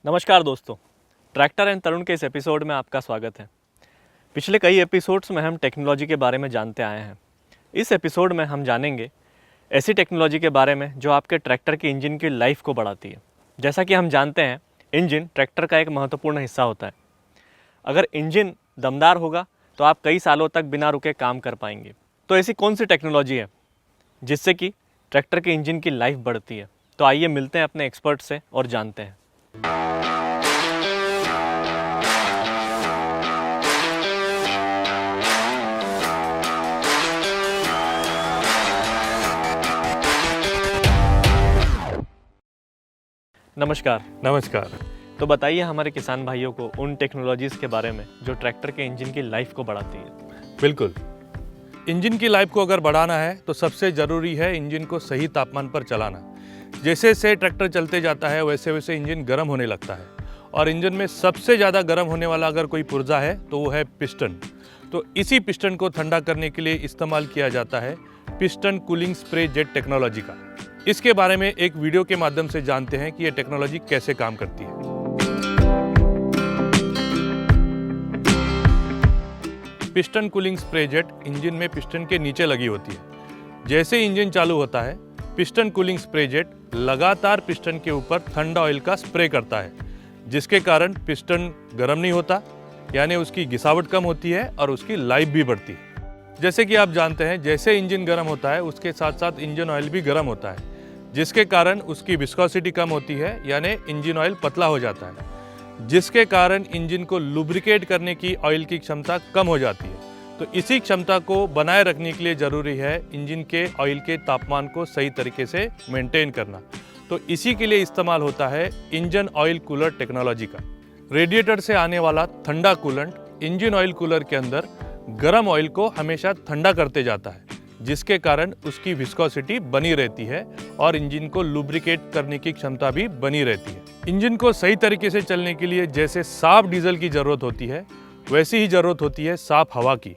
नमस्कार दोस्तों, tractor and तरुण के इस एपिसोड में आपका स्वागत है। पिछले कई एपिसोड्स में हम टेक्नोलॉजी के बारे में जानते आए हैं। इस एपिसोड में हम जानेंगे ऐसी टेक्नोलॉजी के बारे में जो आपके ट्रैक्टर के इंजन की लाइफ को बढ़ाती है। जैसा कि हम जानते हैं, इंजन ट्रैक्टर का एक महत्वपूर्ण हिस्सा होता है। अगर इंजन दमदार होगा तो आप कई सालों तक बिना रुके काम कर पाएंगे। तो ऐसी कौन सी टेक्नोलॉजी है जिससे कि ट्रैक्टर के इंजन की लाइफ बढ़ती है? तो आइए मिलते हैं अपने एक्सपर्ट से और जानते हैं। नमस्कार। नमस्कार। तो बताइए हमारे किसान भाइयों को उन टेक्नोलॉजीज़ के बारे में जो ट्रैक्टर के इंजन की लाइफ को बढ़ाती है। बिल्कुल, इंजन की लाइफ को अगर बढ़ाना है तो सबसे ज़रूरी है इंजन को सही तापमान पर चलाना। जैसे जैसे ट्रैक्टर चलते जाता है वैसे वैसे इंजन गर्म होने लगता है, और इंजन में सबसे ज़्यादा गर्म होने वाला अगर कोई पुर्जा है तो वो है पिस्टन। तो इसी पिस्टन को ठंडा करने के लिए इस्तेमाल किया जाता है piston cooling spray jet technology का। इसके बारे में एक वीडियो के माध्यम से जानते हैं कि ये टेक्नोलॉजी कैसे काम करती है। Piston cooling spray jet engine में पिस्टन के नीचे लगी होती है। जैसे इंजन चालू होता है, पिस्टन कूलिंग स्प्रे जेट लगातार पिस्टन के ऊपर ठंडा ऑयल का स्प्रे करता है, जिसके कारण पिस्टन गर्म नहीं होता, यानी उसकी घिसावट कम होती है और उसकी लाइफ भी बढ़ती है। जैसे कि आप जानते हैं, जैसे इंजन गर्म होता है उसके साथ साथ इंजन ऑयल भी गर्म होता है, जिसके कारण उसकी विस्कोसिटी कम होती है, यानी इंजन ऑयल पतला हो जाता है, जिसके कारण इंजन को लुब्रिकेट करने की ऑयल की क्षमता कम हो जाती है। तो इसी क्षमता को बनाए रखने के लिए ज़रूरी है इंजन के ऑयल के तापमान को सही तरीके से मेंटेन करना। तो इसी के लिए इस्तेमाल होता है इंजन ऑयल कूलर टेक्नोलॉजी का। रेडिएटर से आने वाला ठंडा कूलेंट इंजन ऑयल कूलर के अंदर गर्म ऑयल को हमेशा ठंडा करते जाता है, जिसके कारण उसकी विस्कोसिटी बनी रहती है और इंजन को लुब्रिकेट करने की क्षमता भी बनी रहती है। इंजन को सही तरीके से चलने के लिए जैसे साफ डीजल की ज़रूरत होती है, वैसी ही ज़रूरत होती है साफ हवा की।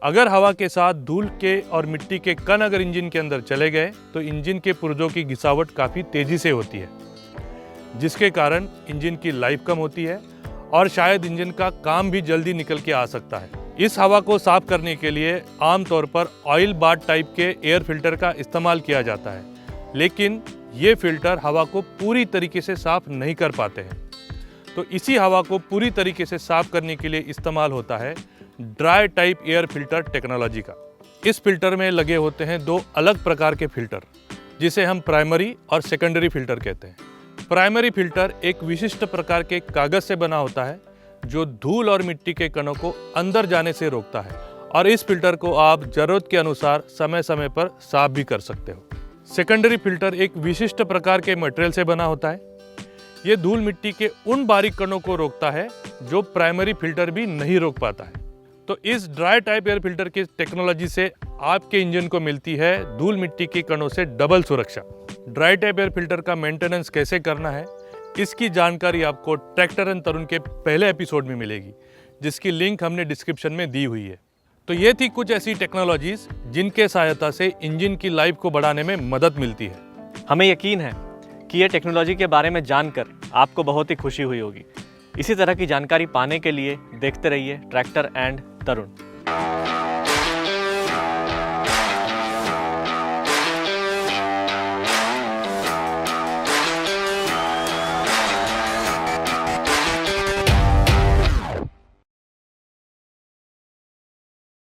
अगर हवा के साथ धूल के और मिट्टी के कण अगर इंजन के अंदर चले गए तो इंजन के पुर्जों की घिसावट काफ़ी तेज़ी से होती है, जिसके कारण इंजन की लाइफ कम होती है और शायद इंजन का काम भी जल्दी निकल के आ सकता है। इस हवा को साफ करने के लिए आमतौर पर ऑयल बाथ टाइप के एयर फिल्टर का इस्तेमाल किया जाता है, लेकिन ये फिल्टर हवा को पूरी तरीके से साफ नहीं कर पाते हैं। तो इसी हवा को पूरी तरीके से साफ करने के लिए इस्तेमाल होता है dry type air filter technology का। इस फिल्टर में लगे होते हैं दो अलग प्रकार के फिल्टर, जिसे हम प्राइमरी और सेकेंडरी फिल्टर कहते हैं। प्राइमरी फिल्टर एक विशिष्ट प्रकार के कागज से बना होता है जो धूल और मिट्टी के कणों को अंदर जाने से रोकता है, और इस फिल्टर को आप जरूरत के अनुसार समय समय पर साफ भी कर सकते हो। सेकेंडरी फिल्टर एक विशिष्ट प्रकार के मटेरियल से बना होता है। ये धूल मिट्टी के उन बारीक कणों को रोकता है जो प्राइमरी फिल्टर भी नहीं रोक पाता है। तो इस ड्राई टाइप एयर फिल्टर की टेक्नोलॉजी से आपके इंजन को मिलती है धूल मिट्टी के कणों से डबल सुरक्षा। ड्राई टाइप एयर फिल्टर का मेंटेनेंस कैसे करना है, इसकी जानकारी आपको ट्रैक्टर एंड तरुण के पहले एपिसोड में मिलेगी, जिसकी लिंक हमने डिस्क्रिप्शन में दी हुई है। तो ये थी कुछ ऐसी टेक्नोलॉजीज जिनके सहायता से इंजन की लाइफ को बढ़ाने में मदद मिलती है। हमें यकीन है कि ये टेक्नोलॉजी के बारे में जानकर आपको बहुत ही खुशी हुई होगी। इसी तरह की जानकारी पाने के लिए देखते रहिए ट्रैक्टर एंड तरुण।